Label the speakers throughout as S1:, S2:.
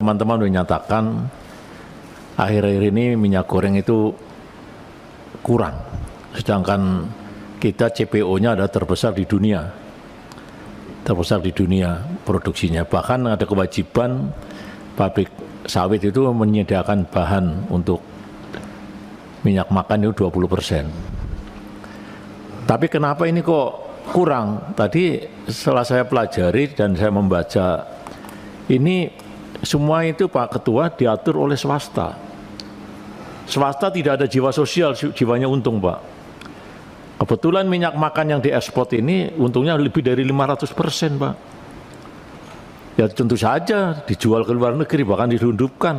S1: teman-teman menyatakan akhir-akhir ini minyak goreng itu kurang, sedangkan kita CPO-nya adalah terbesar di dunia produksinya. Bahkan ada kewajiban pabrik sawit itu menyediakan bahan untuk minyak makan itu 20%. Tapi kenapa ini kok kurang? Tadi setelah saya pelajari dan saya membaca, ini semua itu Pak Ketua diatur oleh swasta. Swasta tidak ada jiwa sosial, jiwanya untung Pak. Kebetulan minyak makan yang diekspor ini untungnya lebih dari 500% Pak. Ya tentu saja dijual ke luar negeri, bahkan dirundupkan.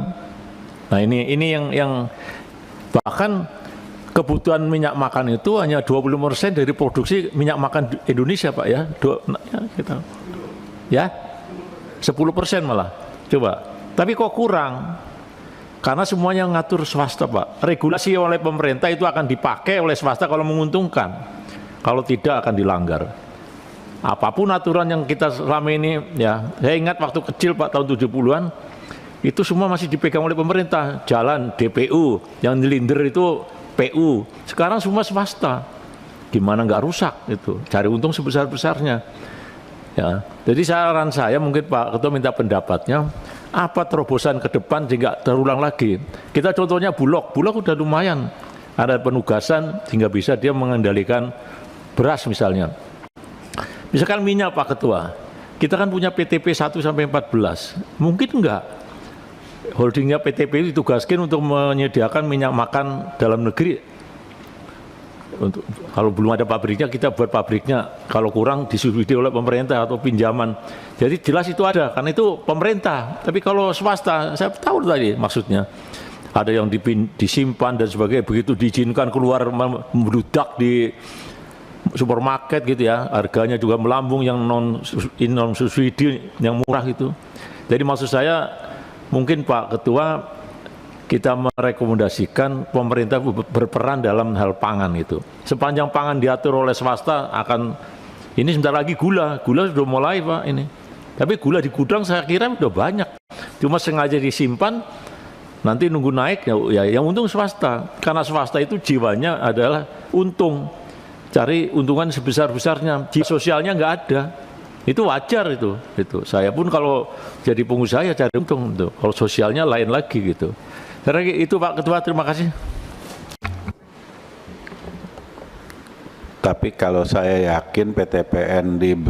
S1: Nah ini yang bahkan kebutuhan minyak makan itu hanya 20% dari produksi minyak makan Indonesia Pak ya. Ya 10% malah. Coba. Tapi kok kurang? Karena semuanya ngatur swasta Pak. Regulasi oleh pemerintah itu akan dipakai oleh swasta kalau menguntungkan. Kalau tidak akan dilanggar. Apapun aturan yang kita selama ini, ya saya ingat waktu kecil Pak tahun 70-an, itu semua masih dipegang oleh pemerintah. Jalan DPU, yang nyilinder itu PU. Sekarang semua swasta. Gimana nggak rusak itu? Cari untung sebesar-besarnya. Ya, jadi saran saya mungkin Pak Ketua minta pendapatnya, apa terobosan ke depan sehingga terulang lagi. Kita contohnya Bulog udah lumayan, ada penugasan sehingga bisa dia mengendalikan beras misalnya. Misalkan minyak Pak Ketua, kita kan punya PTP 1 sampai 14, mungkin enggak holdingnya PTP itu ditugaskan untuk menyediakan minyak makan dalam negeri. Untuk kalau belum ada pabriknya, kita buat pabriknya, kalau kurang disubsidi oleh pemerintah atau pinjaman. Jadi jelas itu ada, karena itu pemerintah. Tapi kalau swasta, saya tahu tadi maksudnya, ada yang disimpan dan sebagainya, begitu diizinkan keluar membludak di supermarket gitu ya, harganya juga melambung, yang non subsidi yang murah itu. Jadi maksud saya mungkin Pak Ketua, kita merekomendasikan pemerintah berperan dalam hal pangan itu. Sepanjang pangan diatur oleh swasta akan, ini sebentar lagi gula sudah mulai Pak ini. Tapi gula di gudang saya kira sudah banyak. Cuma sengaja disimpan, nanti nunggu naik ya yang untung swasta. Karena swasta itu jiwanya adalah untung. Cari untungan sebesar-besarnya. Jiwa sosialnya nggak ada. Itu wajar itu. Saya pun kalau jadi pengusaha ya cari untung itu. Kalau sosialnya lain lagi gitu. Itu Pak Ketua, terima kasih.
S2: Tapi kalau saya yakin PTPN diberi